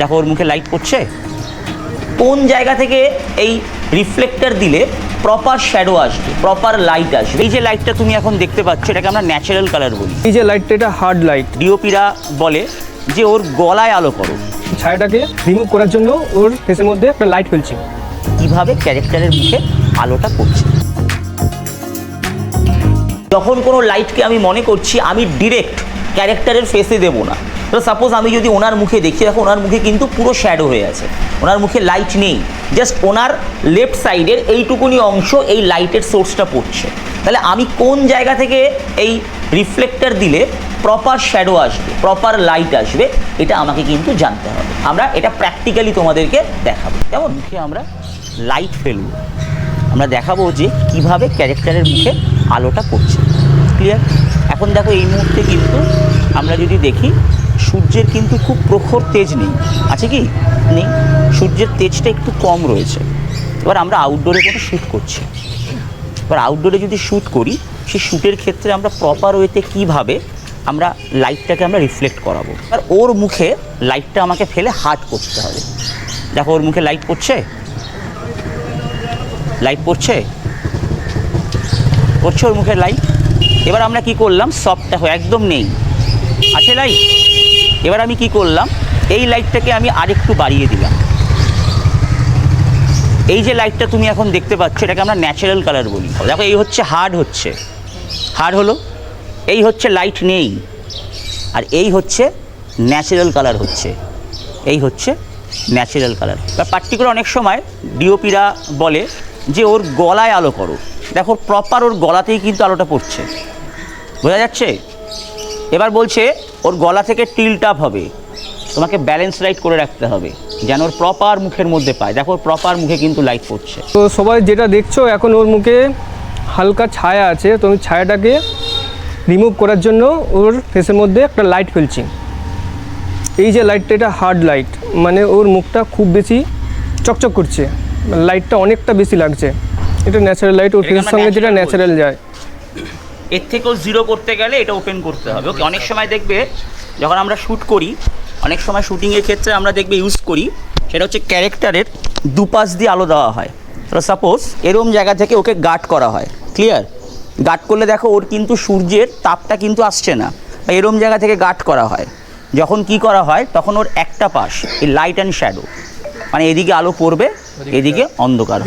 দেখো ওর মুখে লাইট পড়ছে। কোন জায়গা থেকে এই রিফ্লেক্টর দিলে প্রপার শ্যাডো আসবে, প্রপার লাইট আসবে। এই যে লাইটটা তুমি এখন দেখতে পাচ্ছ, এটাকে আমরা ন্যাচারাল কালার বলি। এই যে লাইটটা, এটা হার্ড লাইট। ডিওপিরা বলে যে ওর গলায় আলো করো। ছায়াটাকে রিমুভ করার জন্য ওর ফেসের মধ্যে একটা লাইট ফেলছি। কিভাবে ক্যারেক্টারের মুখে আলোটা পড়ছে। যখন কোনো লাইটকে আমি মনে করছি আমি ডিরেক্ট ক্যারেক্টারের ফেসে দেবো না। তো সাপোজ আমি যদি ওনার মুখে দেখি, দেখো ওনার মুখে কিন্তু পুরো শ্যাডো হয়ে আছে, ওনার মুখে লাইট নেই, জাস্ট ওনার লেফট সাইডের এইটুকুনি অংশ এই লাইটের সোর্সটা পড়ছে। তাহলে আমি কোন জায়গা থেকে এই রিফ্লেক্টর দিলে প্রপার শ্যাডো আসবে, প্রপার লাইট আসবে, এটা আমাকে কিন্তু জানতে হবে। আমরা এটা প্র্যাকটিক্যালি তোমাদেরকে দেখাবো। যেমন মুখে আমরা লাইট ফেলবো, আমরা দেখাবো যে কিভাবে ক্যারেক্টারের মুখে আলোটা পড়ছে। ক্লিয়ার? এখন দেখো এই মুহূর্তে কিন্তু আমরা যদি দেখি সূর্যের কিন্তু খুব প্রখর তেজ নেই, আছে কি নেই, সূর্যের তেজটা একটু কম রয়েছে। এবার আমরা আউটডোরে কোনো শ্যুট করছি, এবার আউটডোরে যদি শ্যুট করি, সেই শ্যুটের ক্ষেত্রে আমরা প্রপার ওয়েতে কীভাবে আমরা লাইটটাকে আমরা রিফ্লেক্ট করাবো। আর ওর মুখে লাইটটা আমাকে ফেলে হার্ড করতে হবে। দেখো ওর মুখে লাইট পড়ছে, লাইট পড়ছে, পড়ছে ওর মুখের লাইট। এবার আমরা কি করলাম, সফট দেখো একদম নেই, আছে লাইট। এবার আমি কি করলাম, এই লাইটটাকে আমি আরেকটু বাড়িয়ে দিলাম। এই যে লাইটটা তুমি এখন দেখতে পাচ্ছ, এটাকে আমরা ন্যাচারাল কালার বলি। দেখো এই হচ্ছে হার্ড, হচ্ছে হার্ড হলো, এই হচ্ছে লাইট নেই, আর এই হচ্ছে ন্যাচারাল কালার হচ্ছে, এই হচ্ছে ন্যাচারাল কালার। বা পার্টিকুলার অনেক সময় ডিওপিরা বলে যে ওর গলায় আলো করো। দেখো প্রপার ওর গলাতেই কিন্তু আলোটা পড়ছে, বোঝা যাচ্ছে। এবার বলছে ওর গলা থেকে টিল্ট আপ হবে, তোমাকে ব্যালেন্স লাইট করে রাখতে হবে যেন ওর প্রপার মুখের মধ্যে পায়। দেখো ওর প্রপার মুখে কিন্তু লাইট পড়ছে। তো সবাই যেটা দেখছো, এখন ওর মুখে হালকা ছায়া আছে, তো আমি ছায়াটাকে রিমুভ করার জন্য ওর ফেসের মধ্যে একটা লাইট ফেলছি। এই যে লাইটটা, এটা হার্ড লাইট, মানে ওর মুখটা খুব বেশি চকচক করছে, লাইটটা অনেকটা বেশি লাগছে। এটা ন্যাচারাল লাইট, ওর ফেসের সঙ্গে যেটা ন্যাচারাল যায়। এর থেকেও জিরো করতে গেলে এটা ওপেন করতে হবে। ওকে, অনেক সময় দেখবে যখন আমরা শ্যুট করি, অনেক সময় শ্যুটিংয়ের ক্ষেত্রে আমরা দেখবে ইউজ করি, সেটা হচ্ছে ক্যারেক্টারের দুপাশ দিয়ে আলো দেওয়া হয়। তো সাপোজ এরম জায়গা থেকে ওকে গার্ড করা হয়। ক্লিয়ার? গার্ড করলে দেখো ওর কিন্তু সূর্যের তাপটা কিন্তু আসছে না, বা এরম জায়গা থেকে গার্ড করা হয়। যখন কি করা হয়, তখন ওর একটা পাশ এই লাইট অ্যান্ড শ্যাডো, মানে এদিকে আলো পড়বে, এদিকে অন্ধকার।